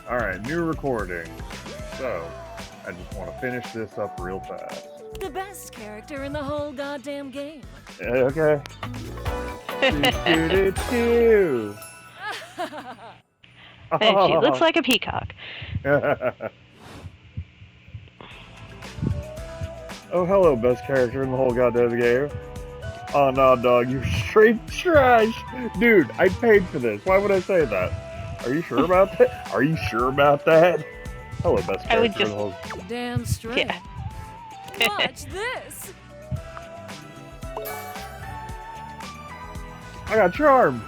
Alright, new recording. So, I just want to finish this up real fast. The best character in the whole goddamn game. Okay. Do-do-do-do. And she looks like a peacock. Oh, hello, best character in the whole goddamn game. Oh, no, dog, you're straight trash. Dude, I paid for this. Why would I say that? Are you sure about that? Are you sure about that? Hello, best I would character in the whole... Damn straight. Yeah. Watch this. I got charmed.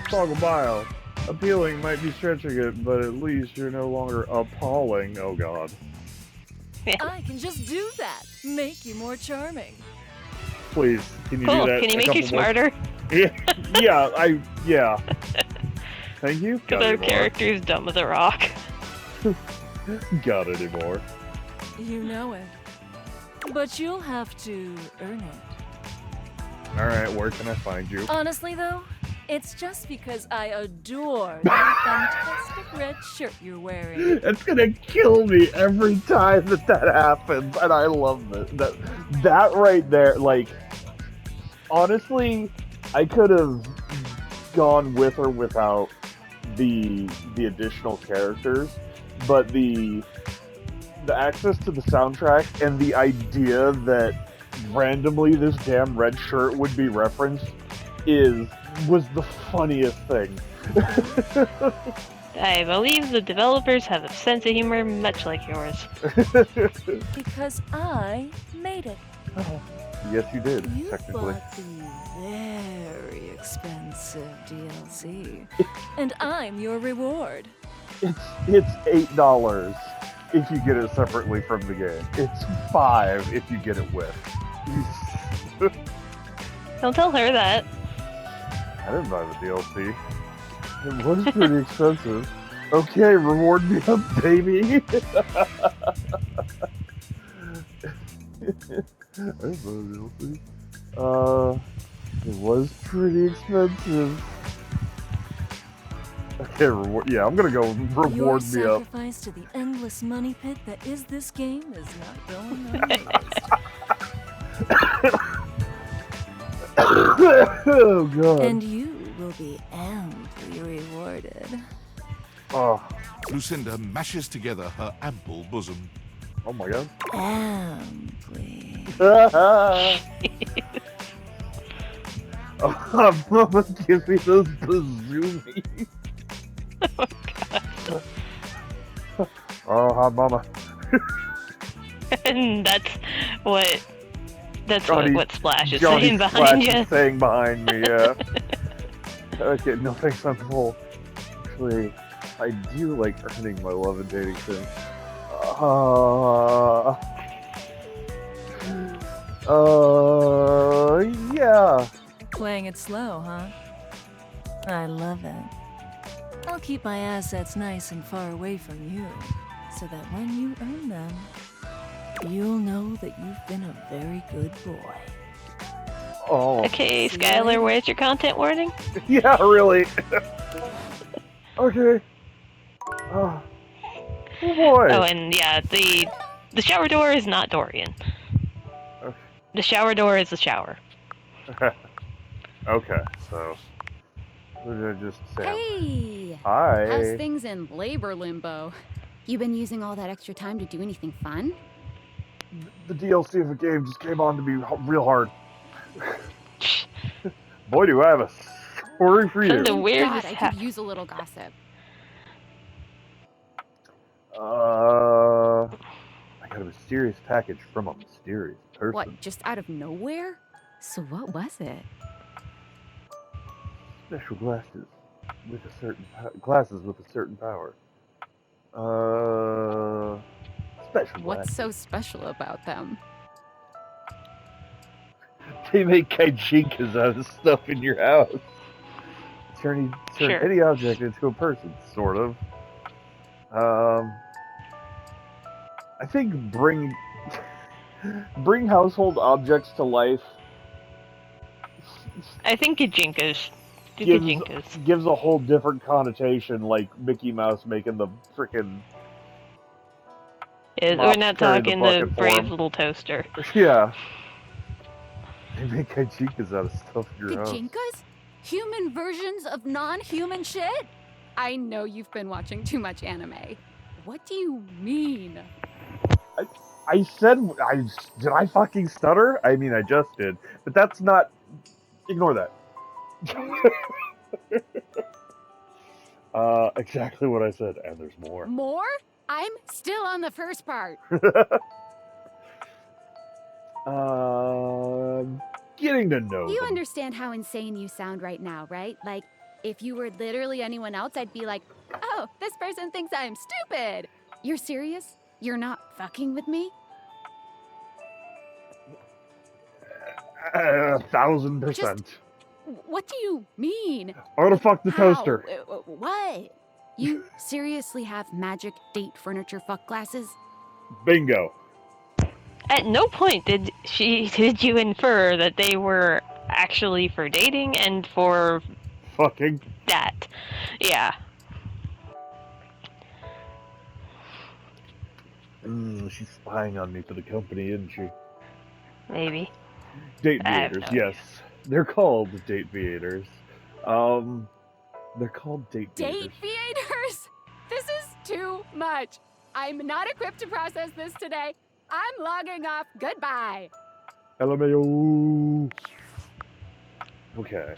Toggle bile. Appealing might be stretching it, but at least you're no longer appalling. Oh god. I can just do that. Make you more charming. Please, can you Cool. do that? Can you a make you couple more- smarter? Yeah. Thank you. Because our character is dumb as a rock. Got it anymore. You know it. But you'll have to earn it. Alright, where can I find you? Honestly, though, it's just because I adore that fantastic red shirt you're wearing. It's gonna kill me every time that happens, and I love it. That right there, like, honestly, I could have gone with or without the additional characters, but the access to the soundtrack and the idea that randomly this damn red shirt would be referenced was the funniest thing. I believe the developers have a sense of humor much like yours. Because I made it. Yes, you did, You technically. bought the very expensive DLC. And I'm your reward. It's $8 if you get it separately from the game. It's $5 if you get it with. Don't tell her that. I didn't buy the DLC. It was pretty expensive. Okay, reward me up, baby. I didn't buy the DLC. It was pretty expensive. Okay, yeah, I'm gonna go Your reward me up. sacrifice to the endless money pit that is this game is not going unnoticed. Oh god. And you will be amply rewarded. Oh, Lucinda mashes together her ample bosom. oh my god. Amply. Oh, mama, give me those bazoomies. Oh, hi, mama. And that's what Johnny- what Splash is Johnny saying Splash behind is you. saying behind me, yeah. Okay, no thanks, I'm full. Actually, I do like earning my love and dating sim. Yeah. Playing it slow, huh? I love it. I'll keep my assets nice and far away from you, so that when you earn them, you'll know that you've been a very good boy. Oh, Okay, See Skylar, you. where's your content warning? yeah, really. Okay. Oh boy. Oh, and yeah, the shower door is not Dorian. Okay. The shower door is the shower. Okay, so what did I just say? Hey! Hi. How's things in labor limbo? You been using all that extra time to do anything fun? The DLC of the game just came on to be real hard. Boy, do I have a story for you. Something weird God, has I could happened. use a little gossip. I got a mysterious package from a mysterious person. What, just out of nowhere? So what was it? Special glasses with a certain power. Special What's glasses. so special about them? They make kajinkas out of stuff in your house. Turn Sure. any object into a person, sort of. I think bring household objects to life. I think Kajinkas Jinkas. gives a whole different connotation, like Mickey Mouse making the frickin' We're Mop not carrying the talking the bucket for brave him. little toaster. Yeah. They make Kajikas out of stuff in your house. Gajinkas? Human versions of non-human shit? I know you've been watching too much anime. What do you mean? I said, did I fucking stutter? I mean, I just did, but that's not. Ignore that. Exactly what I said, and there's more. More? I'm still on the first part. Getting to know You them. understand how insane you sound right now, right? Like, if you were literally anyone else, I'd be like, oh, this person thinks I'm stupid. You're serious? You're not fucking with me? 1,000%. What do you mean? I wanna fuck the How? toaster. What? You seriously have magic date furniture fuck glasses? Bingo. At no point did you infer that they were actually for dating and for Fucking. that. Yeah. She's spying on me for the company, isn't she? Maybe. Date I have theaters, no yes. They're called date theaters. They're called date theaters. Date theaters? This is too much. I'm not equipped to process this today. I'm logging off. Goodbye. LMAO. Okay.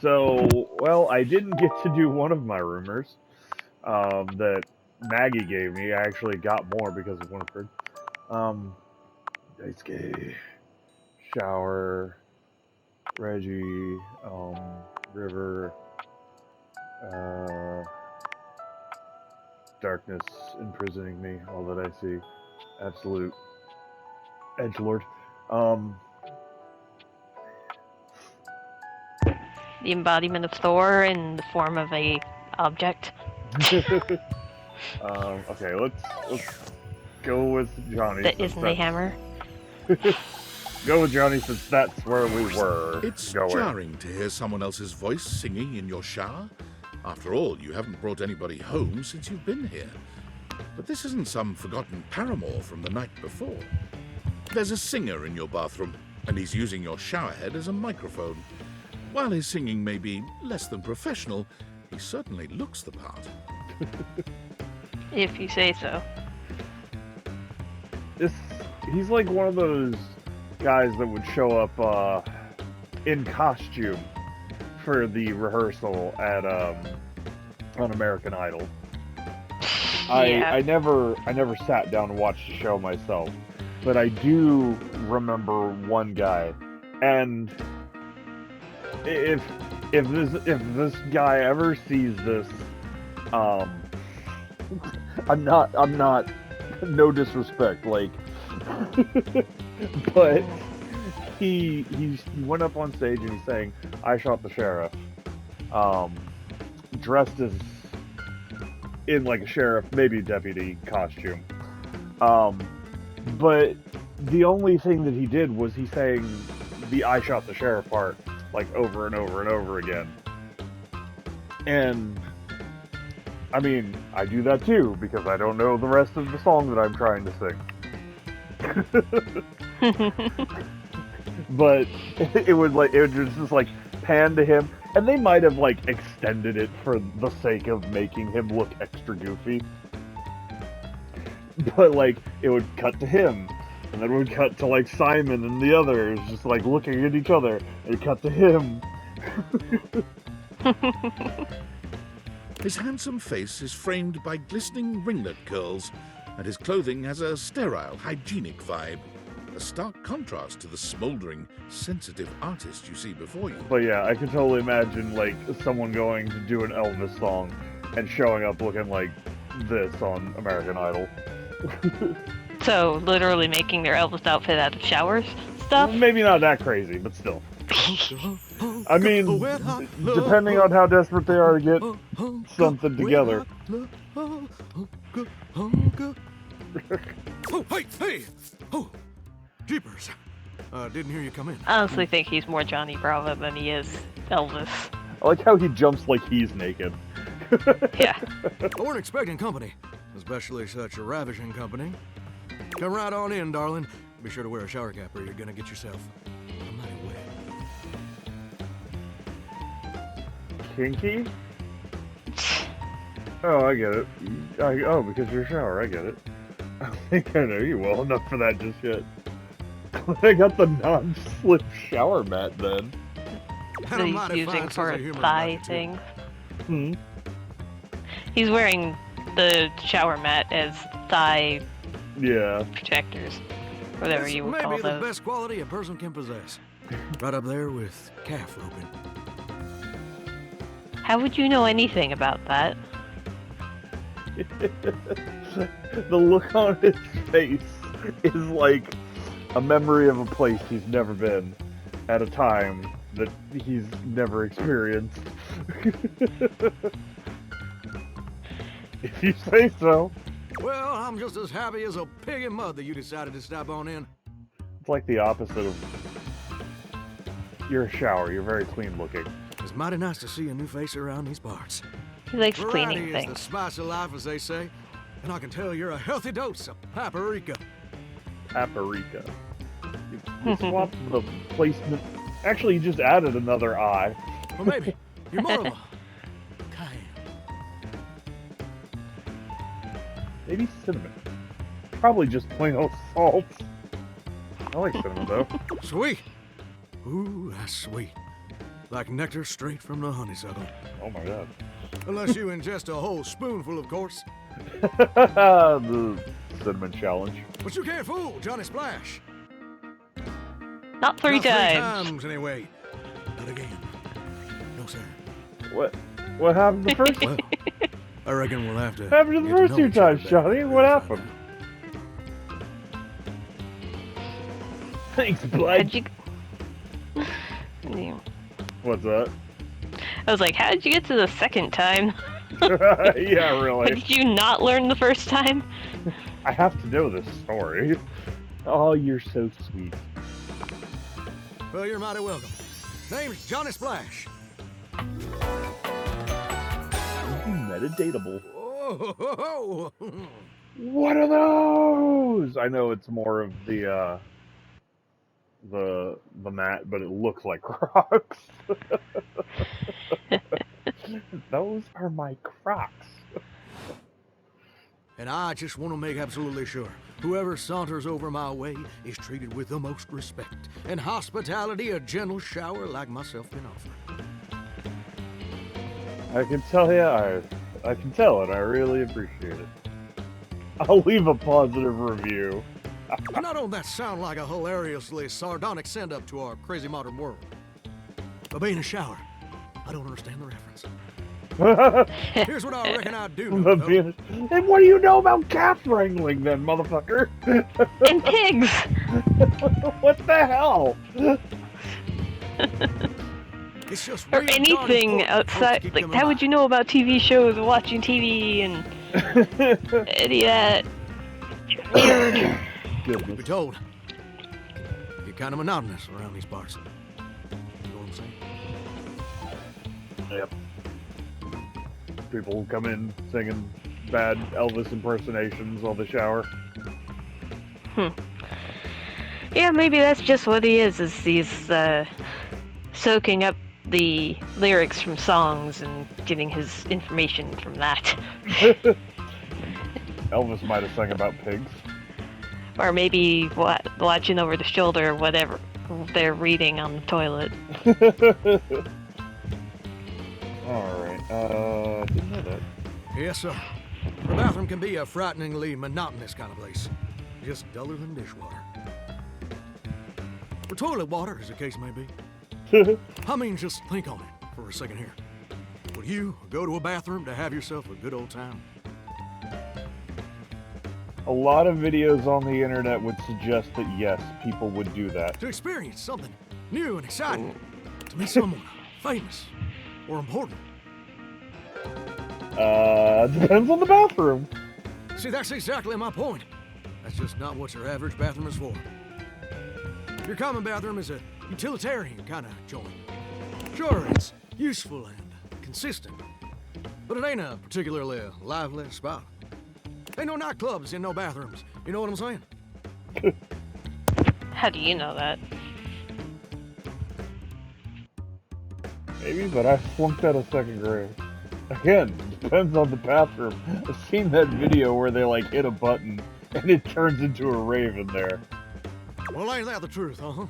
So, well, I didn't get to do one of my rumors that Maggie gave me. I actually got more because of Winifred. Daisuke, Shower, Reggie, River, Darkness imprisoning me, all that I see. Absolute edgelord. The embodiment of Thor in the form of a object. Okay, let's go with Johnny. That isn't a hammer. Go with Johnny since that's where we were It's going. jarring to hear someone else's voice singing in your shower. After all, you haven't brought anybody home since you've been here. But this isn't some forgotten paramour from the night before. There's a singer in your bathroom, and he's using your showerhead as a microphone. While his singing may be less than professional, he certainly looks the part. If you say so. He's like one of those guys that would show up in costume for the rehearsal at on American Idol. Yeah. I never sat down and watched the show myself, but I do remember one guy, and if this guy ever sees this, I'm not no disrespect, like, but he went up on stage and he's saying, "I shot the sheriff," dressed as in like a sheriff, maybe deputy costume. But the only thing that he did was he sang the "I shot the sheriff" part like over and over and over again. And I mean, I do that too because I don't know the rest of the song that I'm trying to sing. But it would just like pan to him, and they might have like extended it for the sake of making him look extra goofy. But like it would cut to him, and then it would cut to like Simon and the others just like looking at each other, and it cut to him. His handsome face is framed by glistening ringlet curls, and his clothing has a sterile, hygienic vibe. A stark contrast to the smoldering, sensitive artist you see before you. But yeah, I could totally imagine like someone going to do an Elvis song and showing up looking like this on American Idol. So, literally making their Elvis outfit out of showers stuff? Maybe not that crazy, but still. I mean, depending on how desperate they are to get something together. Oh, hey! Oh, jeepers. Didn't hear you come in. I honestly think he's more Johnny Bravo than he is Elvis. I like how he jumps like he's naked. Yeah. I weren't expecting company, especially such a ravishing company. Come right on in, darling. Be sure to wear a shower cap or you're gonna get yourself a mighty wet. Kinky? Oh, I get it. Oh, because you're a shower, I get it. I don't think I know you well enough for that just yet. I got the non-slip shower mat then. And That a he's mighty using fine for sense of humor thigh about you, too. things. Hmm. He's wearing the shower mat as thigh Yeah. protectors. Whatever It's you would maybe call the those. best quality a person can possess. Right up there with calf roping. How would you know anything about that? The look on his face is like a memory of a place he's never been at a time that he's never experienced. If you say so. Well, I'm just as happy as a pig in mud that you decided to stop on in. It's like the opposite of... You're a shower, you're very clean looking. It's mighty nice to see a new face around these parts. He likes Variety cleaning is things. the spice of life, as they say. And I can tell you're a healthy dose of paprika. Paprika. You swapped the placement... Actually, you just added another I. Or maybe you're more of a cayenne. Maybe cinnamon. Probably just plain old salt. I like cinnamon though. Sweet. Ooh, that's sweet. Like nectar straight from the honeysuckle. Oh my god. Unless you ingest a whole spoonful, of course. The cinnamon challenge. But you can't fool Johnny Splash. Not three Not times. times, anyway. Not again. No, sir. What happened the first Well, I reckon we'll have to. happened to the get first know two each other times, better Johnny? to What really happened? find Thanks, How'd bud. you... Yeah. What's that? I was like, how did you get to the second time? Yeah, really. Did you not learn the first time? I have to know this story. Oh, you're so sweet. out. Well, you're mighty welcome. Name's Johnny Splash. Metadatable. Oh, What are those? I know it's more of the mat, but it looks like Crocs. Those are my Crocs. And I just want to make absolutely sure whoever saunters over my way is treated with the most respect and hospitality a gentle shower like myself can offer. I can tell you, I can tell it. I really appreciate it. I'll leave a positive review. Now don't that sound like a hilariously sardonic send-up to our crazy modern world? But being a shower, I don't understand the reference. Here's what I reckon I do know, The though. penis- And what do you know about calf wrangling then, motherfucker? And pigs! What the hell? It's just Or real darn anything important folks outside. keep Like, coming how by. would you know about TV shows and watching TV and any of that? Weird. Be Goodness. told, you're kind of monotonous around these parts. You know what I'm saying? Yep. People come in singing bad Elvis impersonations while they shower. Yeah, maybe that's just what he is he's soaking up the lyrics from songs and getting his information from that. Elvis might have sang about pigs. Or maybe watching over the shoulder or whatever they're reading on the toilet. Alright, didn't know that. Yes, sir. The bathroom can be a frighteningly monotonous kind of place. Just duller than dishwater. Or toilet water, as the case may be. I mean, just think on it for a second here. Would you go to a bathroom to have yourself a good old time? A lot of videos on the internet would suggest that yes, people would do that. To experience something new and exciting? To meet someone famous or important? Depends on the bathroom. See, that's exactly my point. That's just not what your average bathroom is for. Your common bathroom is a utilitarian kind of joint. Sure, it's useful and consistent. But it ain't a particularly lively spot. Ain't no nightclubs and no bathrooms. You know what I'm saying? How do you know that? Maybe, but I flunked out of second grade. Again, depends on the bathroom. I've seen that video where they like hit a button and it turns into a rave in there. Well, ain't that the truth, huh?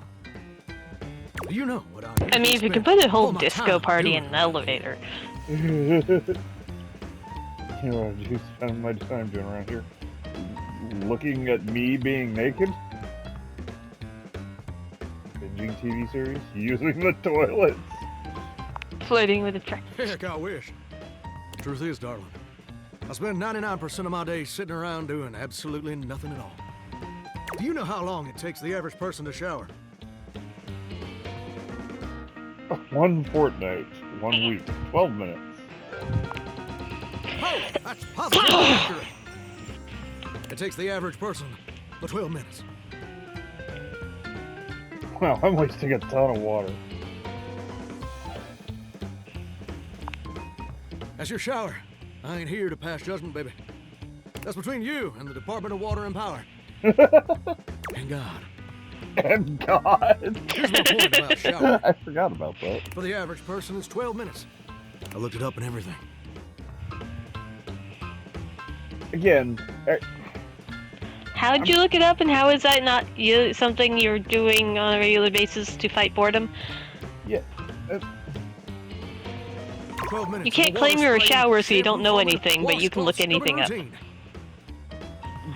Do you know what I I mean, if you can put a whole disco party in an elevator. You know what I do spend my time doing around here? Looking at me being naked? Binging TV series? Using the toilets? Flirting with a truck. Heck, I wish. Truth is, darling, I spend 99% of my days sitting around doing absolutely nothing at all. Do you know how long it takes the average person to shower? One fortnight, 1 week, 12 minutes. Oh, that's positively accurate. It takes the average person but 12 minutes. Wow, I'm wasting a ton of water. That's your shower. I ain't here to pass judgment, baby. That's between you and the Department of Water and Power. And God. And God. Here's my point about showering. I forgot about that. For the average person, it's 12 minutes. I looked it up and everything. Again, How'd you look it up, and how is that not something you're doing on a regular basis to fight boredom? yeah. 12 minutes. You can't claim you're a shower so you don't know anything, but you can look anything up. Do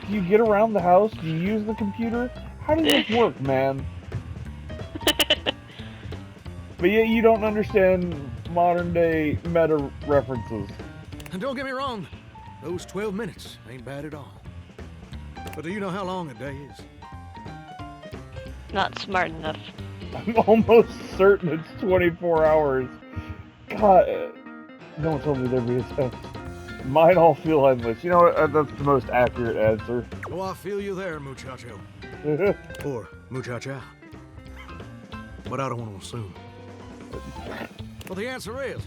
you get around the house? Do you use the computer? How does this work, man? But yet you don't understand modern day meta references. And don't get me wrong, those 12 minutes ain't bad at all. But do you know how long a day is? Not smart enough. I'm almost certain it's 24 hours. God, no one told me there'd be a test. Mine all feel endless. You know what? That's the most accurate answer. Oh, I feel you there, muchacho. Or muchacha. But I don't want to assume. Well, the answer is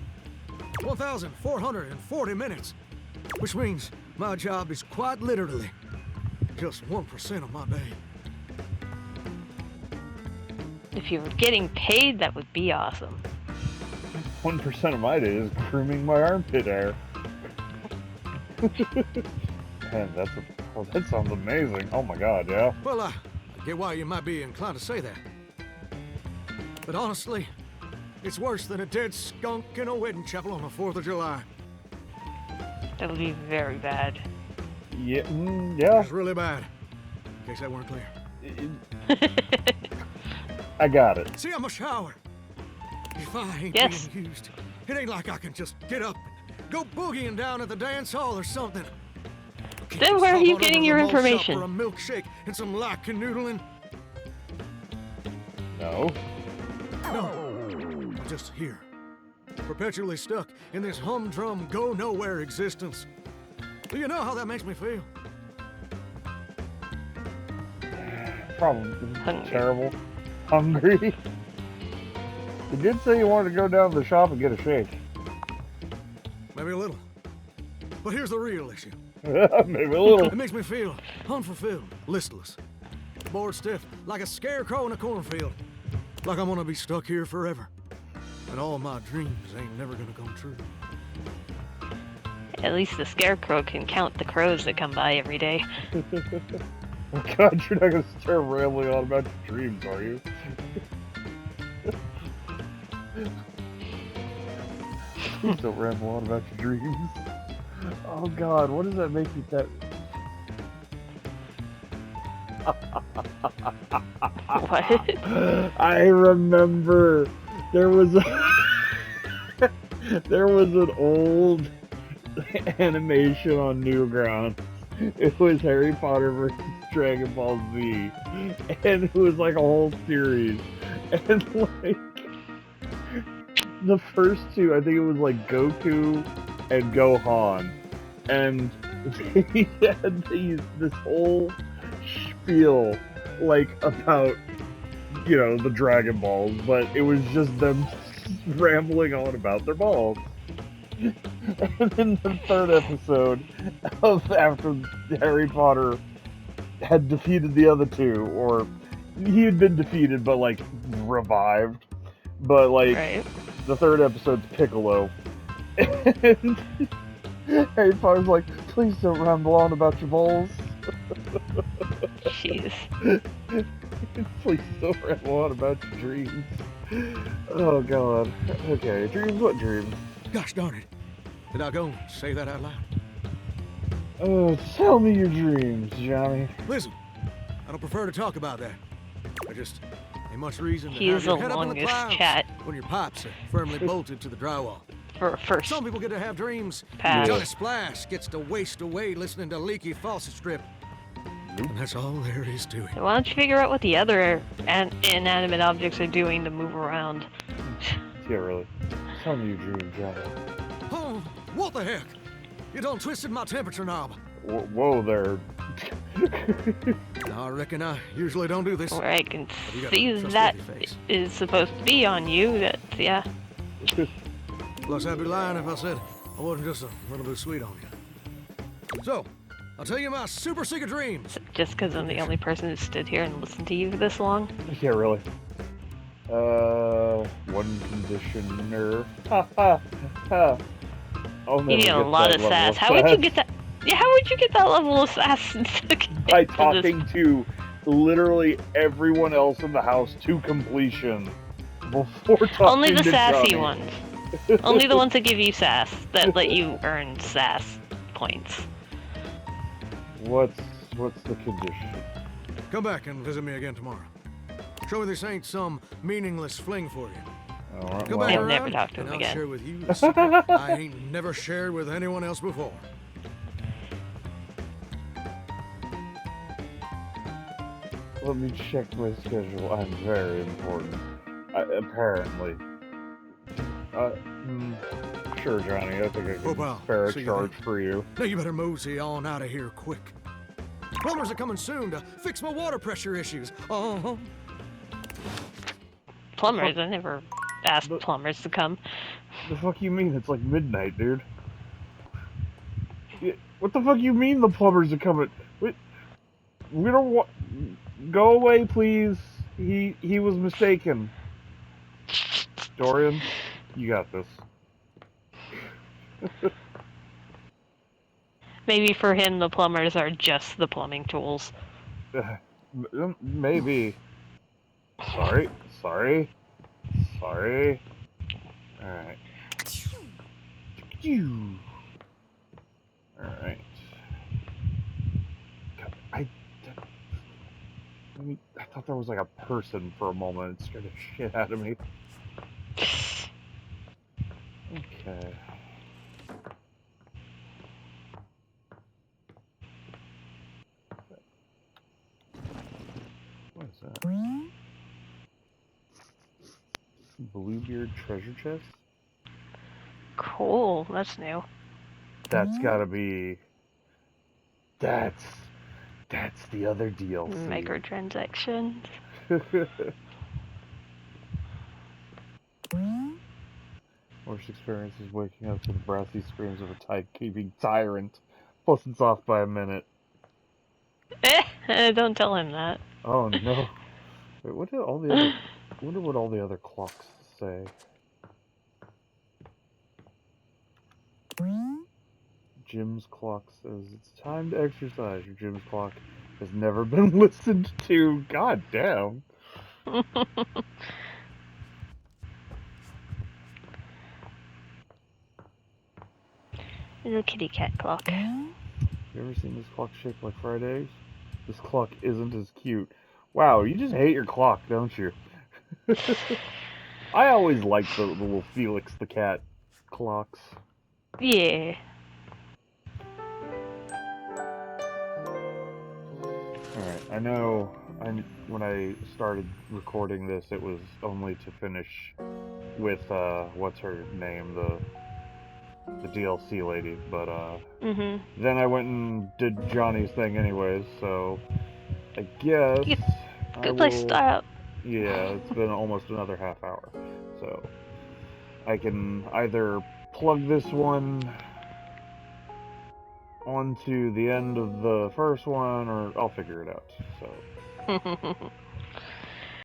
1,440 minutes. Which means my job is quite literally just 1% of my day. If you were getting paid, that would be awesome. 1% of my day is grooming my armpit hair. Man, that sounds amazing. Oh my god, yeah. Well, I get why you might be inclined to say that. But honestly, it's worse than a dead skunk in a wedding chapel on the 4th of July. That would be very bad. Yeah, yeah. It's really bad. In case that weren't clear. I got it. See, I'm a shower. If I ain't Yes. being used, it ain't like I can just get up and go boogieing down at the dance hall or something. Can't Then just where are hop you on getting over your to the mall shop information? For a milkshake and some like canoodling. No. No, I'm just here, perpetually stuck in this humdrum, go-nowhere existence. Do you know how that makes me feel? Problem. Hungry. Terrible. Hungry. You did say you wanted to go down to the shop and get a shake. Maybe a little. But here's the real issue. Maybe a little. It makes me feel unfulfilled, listless, bored stiff, like a scarecrow in a cornfield. Like I'm gonna be stuck here forever. And all my dreams ain't never gonna come true. At least the scarecrow can count the crows that come by every day. Oh god, you're not gonna start rambling on about your dreams, are you? Please don't ramble on about your dreams. Oh god, what does that make you that? What? I remember there was there was an old animation on Newgrounds. It was Harry Potter versus Dragon Ball Z, and it was like a whole series. And like the first two, I think it was like Goku and Gohan, and he had this whole spiel like about, you know, the Dragon Balls, but it was just them rambling on about their balls. And in the third episode of after Harry Potter had defeated the other two, or he had been defeated but like revived. But like Right. the third episode's Piccolo. And Harry Potter's like, please don't ramble on about your balls. Jeez. Please don't ramble on about your dreams. Oh god. Okay, dreams, what dreams? Gosh darn it. Did I go and say that out loud? Oh, tell me your dreams, Johnny. Listen, I don't prefer to talk about that. I just ain't much reason to He's have your the head up in the longest clouds chat when your pipes are firmly bolted to the drywall. for a first Some people get to have dreams. pass. Johnny Splash gets to waste away listening to leaky faucet strip. And that's all there is to it. Why don't you figure out what the other inanimate objects are doing to move around? Yeah, really. Tell me your dreams, Johnny. Oh, what the heck? You done twisted my temperature knob. Whoa there. I reckon I usually don't do this. Where I can You got see a that trustworthy face. is supposed to be on you. That's, yeah. Plus, I'd be lying if I said I wasn't just a little bit sweet on you. So, I'll tell you my super secret dreams. Just because I'm the only person who stood here and listened to you for this long. Yeah, really. One conditioner. Ha ha ha. I'll You never need a get lot that of level sass. of How would you sass get that? Yeah, how would you get that level of sass? by talking to literally everyone else in the house to completion before talking Only the to sassy Johnny. ones. Only the ones that give you sass, that let you earn sass points. What's the condition? Come back and visit me again tomorrow. Show me this ain't some meaningless fling for you. All right, Come well, back I'll around, never talk to and him I'll again. share with you a secret I ain't never shared with anyone else before. let me check my schedule. I'm very important. Apparently. Sure, Johnny. I think I Oh, can pal. spare a See you charge then. for you. Now you better mosey on out of here quick. Plumbers are coming soon to fix my water pressure issues. Uh-huh. Plumbers, I never asked But- plumbers to come. The fuck you mean? It's like midnight, dude. Yeah, what the fuck you mean the plumbers are coming? We don't want. Go away, please. He was mistaken. Dorian, you got this. Maybe for him, the plumbers are just the plumbing tools. Maybe. Sorry. Alright. Alright. I thought there was like a person for a moment. It scared the shit out of me. Okay. What is that? Bluebeard treasure chest? Cool, that's new. That's gotta be. That's the other DLC. Microtransactions. Worst experience is waking up to the brassy screams of a timekeeping tyrant. Plus, it's off by a minute. Don't tell him that. Oh no! Wait, what did all the other? I wonder what all the other clocks say. Jim's clock says it's time to exercise. Your Jim's clock has never been listened to. God damn. Little kitty cat clock. You ever seen this clock shaped like fried eggs? This clock isn't as cute. Wow, you just hate your clock, don't you? I always liked the little Felix the cat clocks. Yeah. Alright, I know when I started recording this, it was only to finish with, what's her name, the DLC lady, but, then I went and did Johnny's thing anyways, so I guess Good place to start out. Yeah, it's been almost another half hour, so I can either plug this one onto the end of the first one, or I'll figure it out. So.